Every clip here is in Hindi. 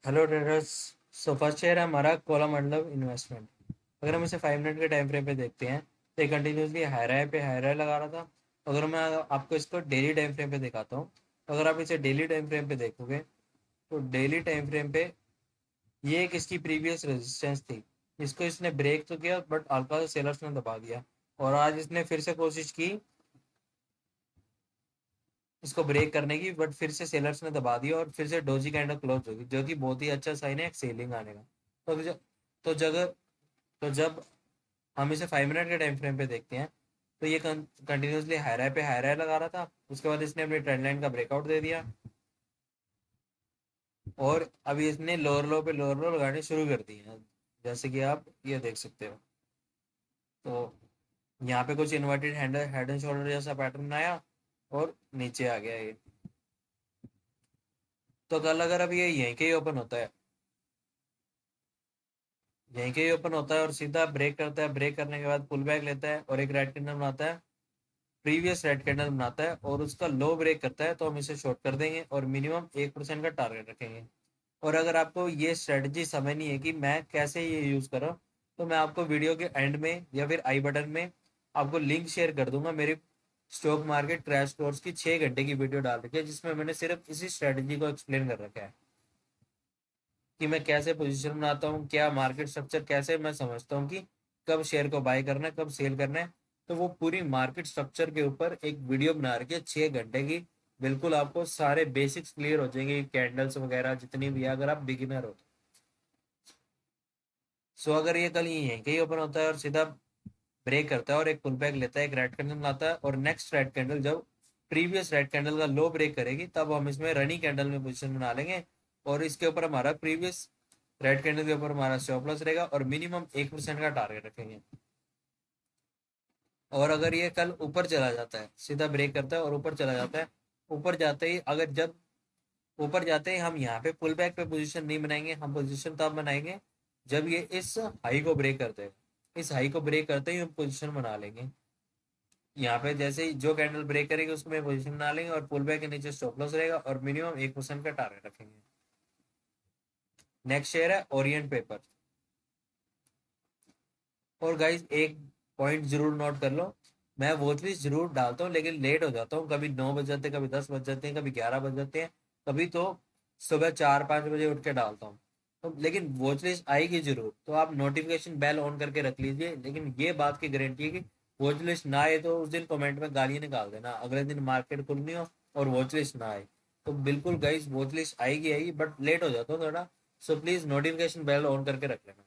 Hello traders. So first share है हमारा कोलामंडलम इन्वेस्टमेंट। अगर हम इसे 5 मिनट के टाइम फ्रेम पे देखते हैं तो ये कंटिन्यूसली हाई राय लगा रहा था। अगर मैं आपको इसको डेली टाइम फ्रेम पे दिखाता हूँ, तो अगर आप इसे डेली टाइम फ्रेम पे देखोगे तो डेली टाइम फ्रेम पे ये एक इसकी प्रीवियस रेजिस्टेंस थी। इसको इसने ब्रेक तो किया बट हल्का सा सेलर्स ने दबा दिया, और आज इसने फिर से कोशिश की इसको ब्रेक करने की, बट फिर से सेलर्स ने दबा दिया और फिर से डोजी कैंडल क्लोज होगी, जो कि बहुत ही अच्छा साइन है एक सेलिंग आने का। तो तो जगह तो जब हम इसे 5 मिनट के टाइम फ्रेम पे देखते हैं तो ये कंटिन्यूसली हाई राय लगा रहा था। उसके बाद इसने अपनी ट्रेंड लाइन का ब्रेकआउट दे दिया और अभी इसने लोअर लो लगाने शुरू कर दिए हैं, जैसे कि आप ये देख सकते हो। तो यहाँ पे कुछ इन्वर्टेड हेड एंड शोल्डर जैसा पैटर्न आया और नीचे आ गया ये। तो कल अगर अब ये यहीं के ही ओपन होता है, यहीं के ही ओपन होता है और सीधा ब्रेक करता है, ब्रेक करने के बाद पुल बैक लेता है और एक रेड कैंडल बनाता है, प्रीवियस रेड कैंडल बनाता है और उसका लो ब्रेक करता है, तो हम इसे शॉर्ट कर देंगे और मिनिमम 1% का टारगेट रखेंगे। और अगर आपको ये स्ट्रेटजी समझ नहीं है कि मैं कैसे ये यूज कर रहा हूँ, तो मैं आपको वीडियो के एंड में या फिर आई बटन में आपको लिंक शेयर कर दूंगा मेरी स्टॉक मार्केट क्रैश कोर्स की 6 घंटे की वीडियो डाल रखी है, जिसमें मैंने सिर्फ इसी स्ट्रेटजी को एक्सप्लेन कर रखा है कि मैं कैसे पोजीशन बनाता हूँ, क्या मार्केट स्ट्रक्चर, कैसे मैं समझता हूँ कि कब शेयर को बाय करना है, कब सेल करना है। तो वो पूरी मार्केट स्ट्रक्चर के ऊपर एक वीडियो बना रखी है 6 घंटे की। बिल्कुल आपको सारे बेसिक्स क्लियर हो जाएंगे, कैंडल्स वगैरह जितनी भी है, अगर आप बिगिनर हो तो। सो अगर ये कल यहीं कहीं ओपन होता है और सीधा ब्रेक करता है और एक पुल बैक लेता है, एक रेड कैंडल लाता है और नेक्स्ट रेड कैंडल जब प्रीवियस रेड कैंडल का लो ब्रेक करेगी, तब हम इसमें रनिंग कैंडल में पोजीशन बना लेंगे और इसके ऊपर हमारा प्रीवियस रेड कैंडल के ऊपर हमारा स्टॉप लॉस रहेगा और मिनिमम 1% का टारगेट रखेंगे। और अगर ये कल ऊपर चला जाता है, सीधा ब्रेक करता है और ऊपर चला जाता है, ऊपर जाते ही अगर जब ऊपर जाते ही हम यहाँ पे पुल बैक पे पोजीशन नहीं बनाएंगे, हम पोजीशन तब बनाएंगे जब ये इस हाई को ब्रेक करते हैं। इस हाई को ब्रेक करते ही हम पोजीशन बना लेंगे। यहाँ पे जैसे ही जो कैंडल ब्रेक करेगी उसमें पोजीशन बना लेंगे और पुल बैक के नीचे स्टॉप लॉस रहेगा और मिनिमम 1% का टारगेट रखेंगे। नेक्स्ट शेयर है ओरिएंट पेपर। और गाइज एक पॉइंट जरूर नोट कर लो, मैं वॉच लिस्ट जरूर डालता हूँ लेकिन लेट हो जाता हूँ, कभी 9 बज जाते हैं, कभी 10 बज जाते हैं, कभी 11 बज जाते हैं, कभी तो सुबह 4-5 बजे उठ के डालता हूँ। तो लेकिन वॉच लिस्ट आएगी जरूर, तो आप नोटिफिकेशन बेल ऑन करके रख लीजिए। लेकिन ये बात की गारंटी है कि वॉच लिस्ट ना आए तो उस दिन कमेंट में गालियां निकाल देना, अगले दिन मार्केट खुलनी हो और वॉच लिस्ट ना आए। तो बिल्कुल गाइज वॉच लिस्ट आएगी आएगी, बट लेट हो जाता हूँ थोड़ा। So please notification bell on करके रख लेना।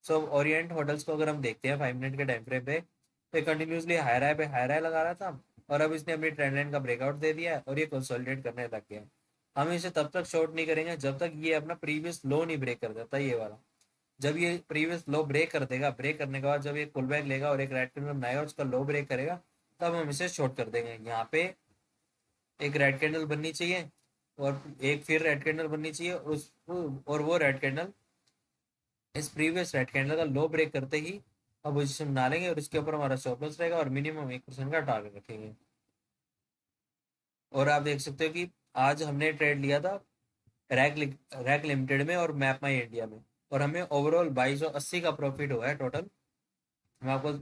सो ओरिएंट होटल्स को अगर हम देखते हैं 5 मिनट के टाइम फ्रेम पे, तो कंटिन्यूसली हाई राय लगा रहा था और अब इसने अपनी ट्रेंड लाइन का ब्रेकआउट दे दिया है और ये कंसोलिडेट करने लग गया है। हम इसे तब तक शॉर्ट नहीं करेंगे जब तक ये अपना प्रीवियस लो नहीं ब्रेक कर देता, ये वाला। जब ये प्रीवियस लो ब्रेक कर देगा, ब्रेक करने के बाद जब ये पुल बैक लेगा और एक रेड कैंडल बनाएगा और उसका लो ब्रेक करेगा, तब हम इसे शॉर्ट कर देंगे। यहाँ पे एक रेड कैंडल बननी चाहिए और एक फिर रेड कैंडल बननी चाहिए, और वो रेड कैंडल इस प्रीवियस रेड कैंडल का लो ब्रेक करते ही अब पोजीशन बना लेंगे और इसके ऊपर हमारा स्टॉप लॉस रहेगा और मिनिमम 1% का टारगेट रखेंगे। और आप देख सकते हो कि आज हमने ट्रेड लिया था रैक लिमिटेड में और मैप माई इंडिया में, और हमें ओवरऑल 2280 का प्रॉफिट हुआ है टोटल। मैं आपको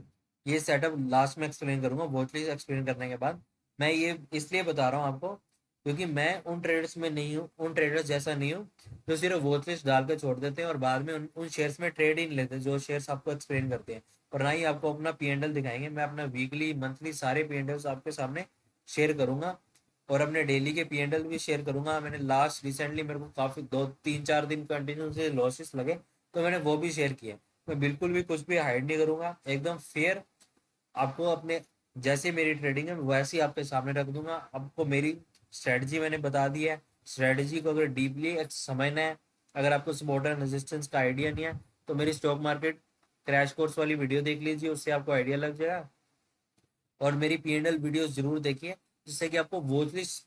ये सेटअप लास्ट में एक्सप्लेन करूंगा, वॉच लिस्ट एक्सप्लेन करने के बाद। मैं ये इसलिए बता रहा हूँ आपको क्योंकि मैं उन ट्रेडर्स में नहीं हूँ, उन ट्रेडर्स जैसा नहीं हूँ जो सिर्फ वॉच लिस्ट डाल के छोड़ देते हैं और बाद में उन शेयर्स में ट्रेड ही नहीं लेते जो शेयर्स आपको एक्सप्लेन करते हैं। और ना ही आपको अपना पी दिखाएंगे, मैं अपना वीकली मंथली सारे पी आपके सामने शेयर करूंगा और अपने डेली के पी भी शेयर करूंगा। मैंने लास्ट रिसेंटली मेरे को काफी 2-3-4 दिन कंटिन्यू से लॉसेस लगे, तो मैंने वो भी शेयर किया। मैं बिल्कुल भी कुछ भी हाइड नहीं करूंगा, एकदम फेयर आपको अपने जैसे मेरी ट्रेडिंग है वैसे ही आपके सामने रख दूंगा। आपको मेरी स्ट्रेटजी मैंने बता दी है, स्ट्रेटजी को अगर डीपली समझना है, अगर आपको सपोर्ट एंड रेजिस्टेंस का आइडिया नहीं है, तो मेरी स्टॉक मार्केट क्रैश कोर्स वाली वीडियो देख लीजिए, उससे आपको आइडिया लग जाएगा। और मेरी पी वीडियोस जरूर देखिए, जिससे कि आपको वॉच लिस्ट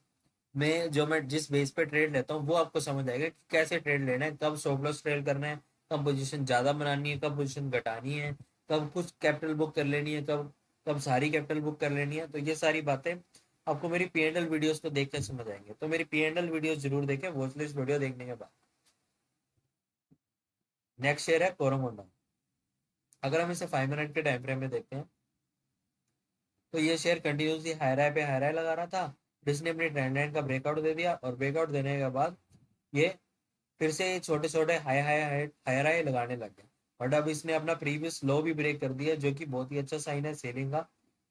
में जो मैं जिस बेस पे ट्रेड लेता हूँ वो आपको समझ आएगा कि कैसे ट्रेड लेना है, कब स्टॉप लॉस ट्रेड करना है, कब पोजीशन ज्यादा बनानी है, कब पोजीशन घटानी है, कब कुछ कैपिटल बुक कर लेनी है, कब कब सारी कैपिटल बुक कर लेनी है। तो ये सारी बातें आपको मेरी पी वीडियोस को देख कर समझ आएंगे। तो मेरी पी वीडियोस जरूर देखें वॉच लिस्ट वीडियो देखने के बाद। नेक्स्ट शेयर है कोरोमोंडा। अगर हम इसे 5 मिनट के टाइम फ्रेम में देखते हैं तो ये शेयर कंटिन्यूसली हाई राय लगा रहा था। इसने अपनी ट्रेंड लाइन का ब्रेकआउट दे दिया और ब्रेकआउट देने के बाद ये फिर से छोटे छोटे हाई हाई हाई राय लगाने लग गया। बट अब इसने अपना प्रीवियस लो भी ब्रेक कर दिया, जो कि बहुत ही अच्छा साइन है सेलिंग का।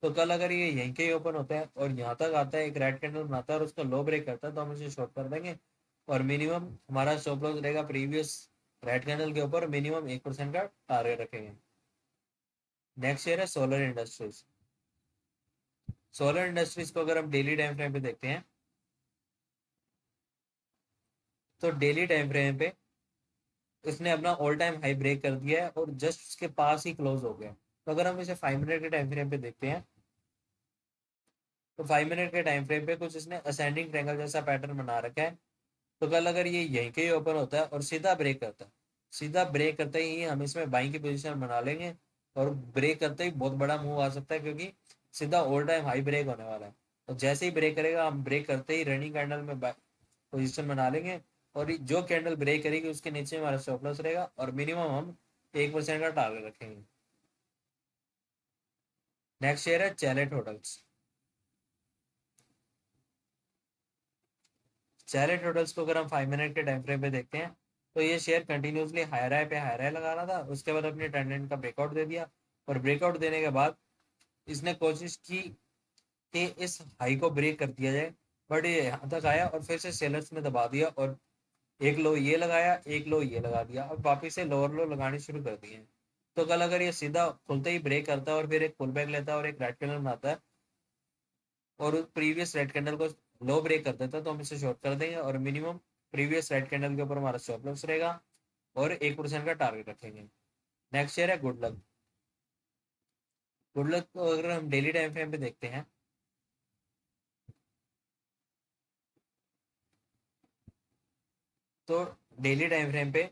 तो कल अगर ये यहीं के ही ओपन होता है और यहाँ तक आता है, एक रेड कैंडल बनाता है और उसका लो ब्रेक करता है, तो हम इसे शॉर्ट कर देंगे। और मिनिमम हमारा स्टॉप लॉस रहेगा प्रीवियस रेड कैंडल के ऊपर, मिनिमम 1% का टारगेट रखेंगे। नेक्स्ट शेयर है सोलर इंडस्ट्रीज। सोलर इंडस्ट्रीज को अगर हम डेली टाइम फ्रेम पे देखते हैं तो डेली टाइम फ्रेम पे इसने अपना ऑल टाइम हाई ब्रेक कर दिया है और जस्ट उसके पास ही क्लोज हो गया। तो अगर हम इसे 5 मिनट के टाइम फ्रेम पे देखते हैं तो 5 मिनट के टाइम फ्रेम पे कुछ इसने असेंडिंग ट्रायंगल जैसा पैटर्न बना रखा है। तो कल अगर ये यहीं के ही ओपन होता है और सीधा ब्रेक करता है, सीधा ब्रेक करते ही हम इसमें बाइंग की पोजीशन बना लेंगे। और ब्रेक करते ही बहुत बड़ा मूव आ सकता है, क्योंकि सीधा ऑल टाइम हाई ब्रेक होने वाला है। तो जैसे ही ब्रेक करेगा हम ब्रेक करते ही रनिंग कैंडल में पोजीशन बना लेंगे। और जो कैंडल ब्रेक करेगी उसके नीचे हमारा स्टॉप लॉस रहेगा और मिनिमम हम 1% का टारगेट रखेंगे। नेक्स्ट शेयर है चैलेट होटल्स। चैलेट होटल्स को अगर हम 5 मिनट के टाइम फ्रेम पे देखते हैं तो ये शेयर कंटिन्यूसली हाई राय लगा रहा था, उसके बाद अपने टेंडेंट का ब्रेकआउट दे दिया। और ब्रेकआउट देने के बाद इसने कोशिश की कि इस हाई को ब्रेक कर दिया जाए, बट ये यहाँ तक आया और फिर से सेलर्स ने दबा दिया और एक लो ये लगाया, एक लो ये लगा दिया और वापिस से लोअर लो लगाने शुरू कर दिए। तो कल अगर ये सीधा खुलते ही ब्रेक करता है और फिर एक पुल बैक लेता है और एक रेड कैंडल बनाता है और प्रीवियस रेड कैंडल को लो ब्रेक कर देता है, तो हम इसे शॉर्ट कर देंगे और मिनिमम प्रीवियस रेड कैंडल के ऊपर हमारा स्टॉप लॉस रहेगा और 1% का टारगेट रखेंगे। नेक्स्ट शेयर है गुड लक। गुड लक को अगर हम डेली टाइम फ्रेम पे देखते हैं तो डेली टाइम फ्रेम पे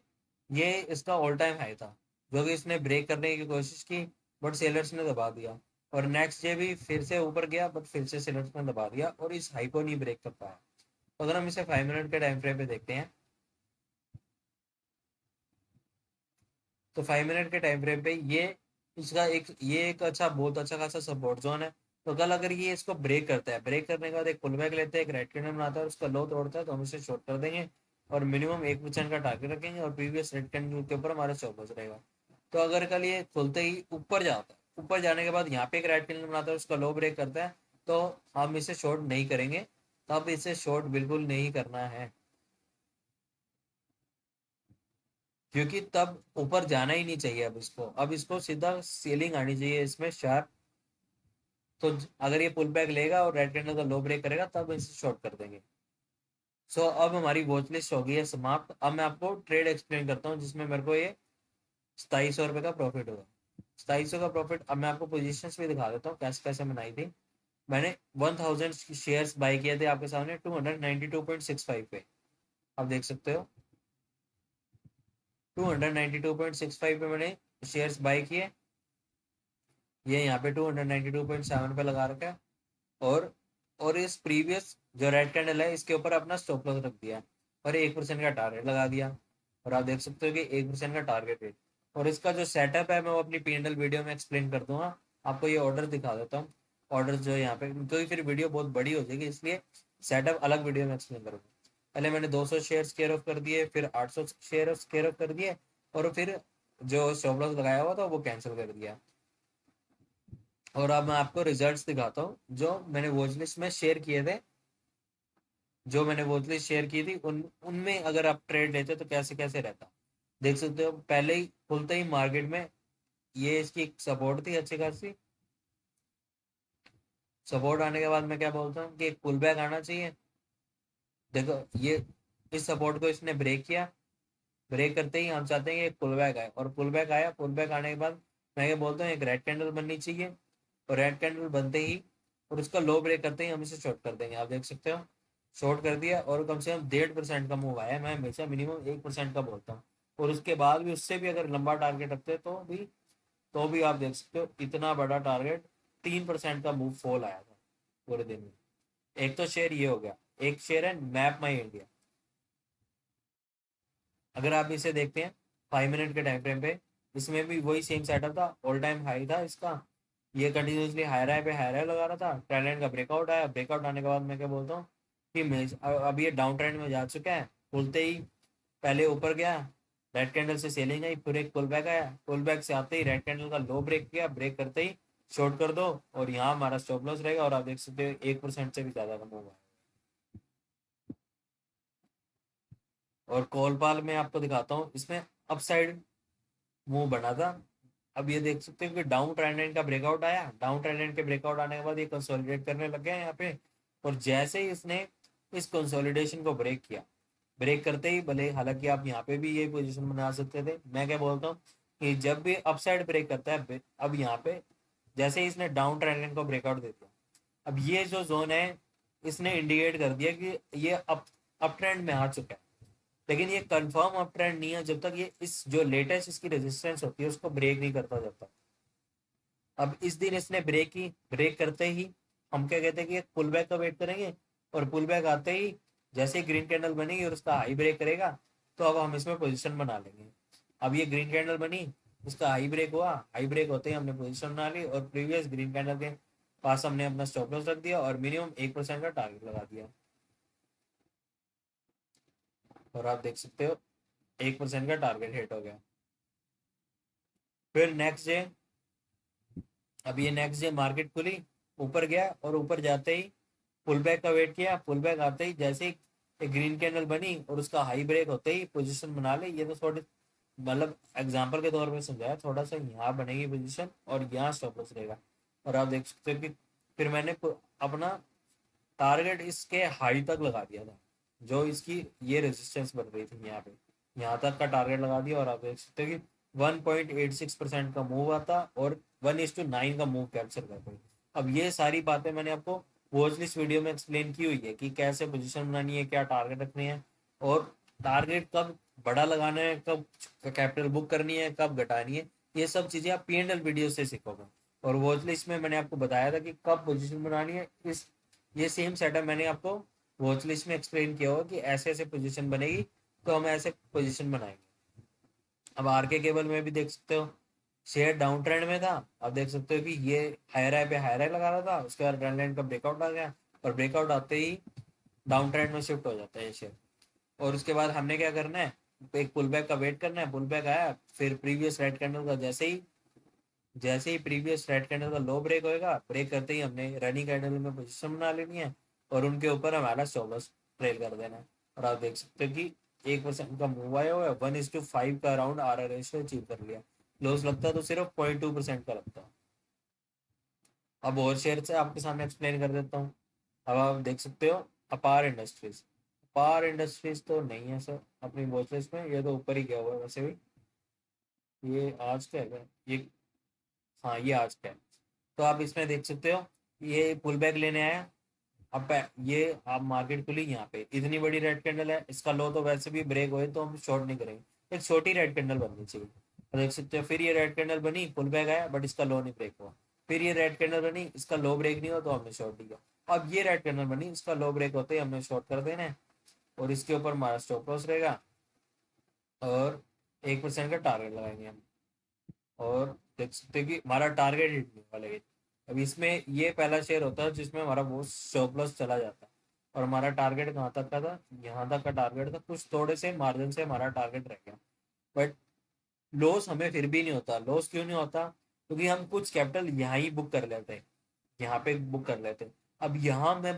ये इसका ऑल टाइम हाई था, जो कि इसने ब्रेक करने की कोशिश की बट सेलर्स ने दबा दिया। और नेक्स्ट डे भी फिर से ऊपर गया बट फिर से सेलर्स ने दबा दिया और इस हाई को नहीं ब्रेक कर पाया। तो अगर हम इसे 5 मिनट के टाइम फ्रेम पे देखते हैं तो 5 मिनट के टाइम फ्रेम पे ये इसका एक अच्छा बहुत अच्छा खासा सपोर्ट जोन है। तो कल अगर ये इसको ब्रेक करता है, ब्रेक करने के बाद एक पुल बैक लेते हैं, एक रेड कैंडल बनाता है, उसका लो तोड़ता है, तो हम इसे शॉर्ट कर देंगे और मिनिमम 1% का टारगेट रखेंगे और प्रीवियस रेड कैंडल के ऊपर हमारा स्टॉप लॉस रहेगा। तो अगर कल ये खुलते ही ऊपर जाता है, ऊपर जाने के बाद यहाँ पे एक रेड कैंडल बनाता है, उसका लो ब्रेक करता है, तो हम इसे शॉर्ट नहीं करेंगे। तब इसे शॉर्ट बिल्कुल नहीं करना है, क्योंकि तब ऊपर जाना ही नहीं चाहिए। अब इसको सीधा सेलिंग आनी चाहिए इसमें शार्प। तो अगर ये पुल बैक लेगा और रेड कैंडल का लो ब्रेक करेगा तब इसे शॉर्ट कर देंगे। सो अब हमारी वॉच लिस्ट हो गई है समाप्त। अब मैं आपको ट्रेड एक्सप्लेन करता हूँ जिसमें मेरे को ये 2700 रुपये का प्रॉफिट होगा। 2700 का प्रॉफिट। अब मैं आपको पोजीशंस भी दिखा देता हूँ कैसे कैसे बनाई थी। मैंने 1000 शेयर्स बाई किए थे आपके सामने 292.65 पे। आप देख सकते हो 292.65 पे मैंने शेयर्स बाई किए। ये यहाँ पे 292.7 पे लगा रखा है। और और इस प्रीवियस जो रेड कैंडल है इसके ऊपर अपना स्टॉप लॉस रख दिया और 1% का टारगेट लगा दिया। और आप देख सकते हो कि 1% का टारगेट है। और इसका जो सेटअप है मैं वो अपनी पीएनएल वीडियो में एक्सप्लेन कर दूंगा। आपको ये ऑर्डर दिखा देता हूँ। ऑर्डर जो है यहाँ पे, क्योंकि फिर वीडियो बहुत बड़ी हो जाएगी, इसलिए सेटअप अलग वीडियो में एक्सप्लेन करूँगा। पहले मैंने 200 शेयर स्केयर ऑफ कर दिए, फिर 800 शेयर स्केयर ऑफ कर दिए और फिर जो स्टॉप लॉस लगाया हुआ था वो कैंसिल कर दिया। और अब मैं आपको रिजल्ट्स दिखाता हूँ जो मैंने वॉच लिस्ट में शेयर किए थे। जो मैंने वॉच लिस्ट शेयर की थी उनमें अगर आप ट्रेड लेते तो कैसे कैसे रहता। देख सकते हो पहले ही खुलते ही मार्केट में ये इसकी एक सपोर्ट थी अच्छी खासी। सपोर्ट आने के बाद मैं क्या बोलता हूँ कि एक पुल बैक आना चाहिए। देखो ये इस सपोर्ट को इसने ब्रेक किया। ब्रेक करते ही हम चाहते हैं कि एक पुल बैक आए और पुल बैक आया। पुल बैक आने के बाद मैं ये बोलता हूँ एक रेड कैंडल बननी चाहिए और रेड कैंडल बनते ही और उसका लो ब्रेक करते ही हम इसे शॉर्ट कर देंगे। आप देख सकते हो शॉर्ट कर दिया और कम से कम 1.5% का मूव आया। मैं हमेशा मिनिमम 1% का बोलता हूँ। और उसके बाद भी उससे भी अगर लंबा टारगेट रखते हैं तो भी आप देख सकते हो इतना बड़ा टारगेट 3% का मूव फॉल आया था पूरे दिन में। एक तो शेयर ये हो गया। एक शेयर है मैप माई इंडिया। अगर आप इसे देखते हैं 5 मिनट के टाइम फ्रेम पे इसमें भी वही सेम सेटअप था, ऑल टाइम हाई था इसका, ये कंटिन्यूसली हायर हाई पे हायर हाई लगा रहा था, ट्रेंड लाइन का ब्रेकआउट आया, ब्रेकआउट आने के बाद मैं क्या बोलता हूँ कि अब ये डाउन ट्रेंड में जा चुका है, खुलते ही पहले ऊपर गया, रेड कैंडल से सेलिंग आई, फिर एक पुल बैक आया, पुल बैक से आते ही रेड कैंडल का लो ब्रेक किया, ब्रेक करते ही शॉर्ट कर दो, और यहाँ हमारा स्टॉप लॉस रहेगा, और आप देख सकते हो 1% से भी ज्यादा कम होगा। और कॉल पाल में आपको दिखाता हूँ, इसमें अपसाइड मूव बना था। अब ये देख सकते हो कि डाउन ट्रेंड लाइन का ब्रेकआउट आया, डाउन ट्रेंड लाइन के ब्रेकआउट आने के बाद ये कंसोलिडेट करने लग गया यहाँ पे, और जैसे ही इसने इस कंसोलिडेशन को ब्रेक किया, ब्रेक करते ही, भले हालांकि आप यहाँ पे भी ये पोजीशन बना सकते थे, मैं क्या बोलता हूँ कि जब भी अपसाइड ब्रेक करता है, अब यहाँ पे जैसे ही इसने डाउन ट्रेंड लाइन को ब्रेकआउट दे दिया, अब ये जो जोन है इसने इंडिकेट कर दिया कि ये अप ट्रेंड में आ चुका है, लेकिन ये कंफर्म अप ट्रेंड नहीं है जब तक ये इस जो लेटेस्ट इसकी रेजिस्टेंस होती है उसको ब्रेक नहीं करता जब तक। अब इस दिन इसने ब्रेक की, ब्रेक करते ही हम क्या कहते हैं कि पुल बैक का वेट करेंगे, और पुल बैक आते ही जैसे ही ग्रीन कैंडल बनेगी और उसका हाई ब्रेक करेगा, तो अब हम इसमें पोजीशन बना लेंगे। अब ये ग्रीन कैंडल बनी, उसका हाई ब्रेक हुआ, हाई ब्रेक होते ही हमने पोजीशन बना ली, और प्रीवियस ग्रीन कैंडल के पास हमने अपना स्टॉप लॉस रख दिया, और मिनिमम 1% का टारगेट लगा दिया, और आप देख सकते हो 1% का टारगेट हिट हो गया। फिर नेक्स्ट डे, अब ये नेक्स्ट डे मार्केट खुली, ऊपर गया, और ऊपर जाते ही पुल बैक का वेट किया, पुल बैक आते ही जैसे ही एक ग्रीन कैंडल बनी और उसका हाई ब्रेक होते ही पोजीशन बना ले, ये तो थोड़ी मतलब एग्जांपल के तौर पे समझाया, थोड़ा सा यहाँ बनेगी पोजीशन और यहाँ स्टॉप लॉस रहेगा, और आप देख सकते हो कि फिर मैंने अपना टारगेट इसके हाई तक लगा दिया था, जो इसकी ये रेजिस्टेंस बन रही थी यहाँ पे, यहाँ तक का टारगेट लगा दिया, और आप देख सकते हो कि 1.86% का मूव आता, और 1:9 का मूव कैप्चर करते हैं। अब ये सारी बातें मैंने आपको वॉच लिस्ट वीडियो में एक्सप्लेन की हुई है कि कैसे पोजीशन बनानी है, क्या टारगेट रखने हैं, और टारगेट कब बड़ा लगाना है, कब कैपिटल बुक करनी है, कब घटानी है, ये सब चीज़ें आप P&L वीडियो से सीखोगे। और वॉच लिस्ट में मैंने आपको बताया था कि कब पोजीशन बनानी है, इस ये सेम सेटअप मैंने आपको वॉच लिस्ट में एक्सप्लेन किया होगा कि ऐसे ऐसे पोजीशन बनेगी, तो हम ऐसे पोजीशन बनाएंगे। अब आरके केबल में भी देख सकते हो, शेयर डाउन ट्रेंड में था, अब देख सकते हो कि ये हायर हाई पे हायर हाई लगा रहा था, उसके बाद ट्रेंड लाइन का ब्रेकआउट आ गया, और ब्रेकआउट आते ही डाउन ट्रेंड में शिफ्ट हो जाता है ये शेयर। और उसके बाद हमने क्या करना है, एक पुल बैक का वेट करना है, पुल बैक आया, फिर प्रीवियस रेड कैंडल का जैसे ही प्रीवियस रेड कैंडल का लो ब्रेक होएगा, ब्रेक करते ही हमने रनिंग कैंडल में पोजीशन बना लेनी है, और उनके ऊपर हमारा स्टॉप लॉस ट्रेल कर देना है। और आप देख सकते हो कि 1% का मूव आया हुआ है, 1:5 का अराउंड आर रेशियो अचीव कर लिया, लॉस लगता तो सिर्फ 0.2% का लगता। अब और शेयर से आपके सामने एक्सप्लेन कर देता हूँ। अब आप देख सकते हो अपार इंडस्ट्रीज, अपार इंडस्ट्रीज तो नहीं है सर अपनी वॉच लिस्ट में, ये तो ऊपर ही गया हुआ है वैसे भी, ये आज का है क्या? ये, हाँ ये आज का है। तो आप इसमें देख सकते हो ये पुल बैक लेने आया, अब ये आप मार्केट खुली यहाँ पे, इतनी बड़ी रेड कैंडल है, इसका लो तो वैसे भी ब्रेक हुए तो हम शॉर्ट नहीं करेंगे, एक छोटी रेड कैंडल बननी चाहिए, तो देख सकते हो फिर ये रेड कैंडल बनी, पुल बैक आया, बट इसका लो नहीं ब्रेक हुआ, फिर ये रेड कैंडल बनी, इसका लो ब्रेक नहीं हुआ तो हमने शॉर्ट लिया, अब ये रेड कैंडल बनी, इसका लो ब्रेक होते ही हमने शॉर्ट कर देना है, और इसके ऊपर हमारा स्टॉप लॉस रहेगा, और 1% का टारगेट लगाएंगे हम, और देख सकते हैं कि हमारा टारगेट हिट होने वाला है। अब इसमें ये पहला शेयर होता है जिसमें हमारा वो स्टॉप लॉस चला जाता है, और हमारा टारगेट कहाँ तक का था, यहाँ तक का टारगेट था, कुछ थोड़े से मार्जिन से हमारा टारगेट रह गया, बट लॉस हमें फिर भी नहीं होता। लॉस क्यों नहीं होता, क्योंकि हम कुछ कैपिटल यहाँ ही बुक कर लेते हैं, यहाँ पे बुक कर लेते हैं। अब यहाँ मैं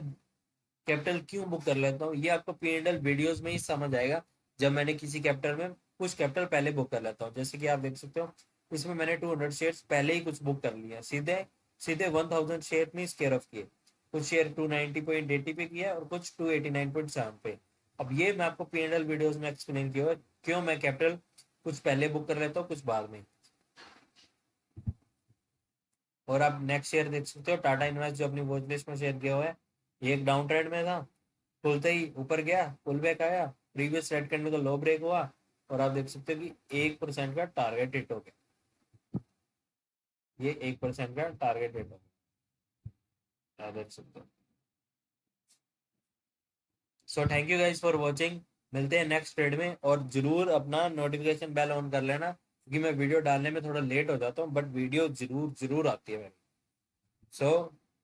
कैपिटल क्यों बुक कर लेता हूँ, ये आपको P&L वीडियोस में ही समझ आएगा, जब मैंने किसी कैपिटल में कुछ कैपिटल पहले बुक कर लेता हूँ, जैसे कि आप देख सकते हो इसमें मैंने 200 शेयर्स पहले ही कुछ बुक कर लिया, सीधे सीधे 1000 शेयर नहीं स्केयर ऑफ किए, कुछ शेयर 290.80 पे किया और कुछ 289.7 पे। अब ये मैं आपको P&L वीडियोस में एक्सप्लेन किया क्यों मैं कैपिटल कुछ पहले बुक कर लेता हूँ कुछ बाद में। और आप नेक्स्ट शेयर देख सकते हो टाटा इन्वेस्ट, जो अपनी वॉच लिस्ट में शेयर किया हुआ है, ये एक डाउन ट्रेंड में था, खुलते ही ऊपर गया, पुल बैक आया, प्रीवियस रेड कैंडल का लो ब्रेक हुआ, और आप देख सकते हो कि 1% का टारगेट हिट हो गया, ये 1% का टारगेट हिट हो गया, आप देख सकते हो। So thank you guys for watching. मिलते हैं नेक्स्ट ट्रेड में, और जरूर अपना नोटिफिकेशन बेल ऑन कर लेना, क्योंकि मैं वीडियो डालने में थोड़ा लेट हो जाता हूँ, बट वीडियो जरूर जरूर आती है मेरी। सो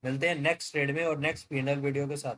मिलते हैं नेक्स्ट ट्रेड में और नेक्स्ट पीएनएल वीडियो के साथ।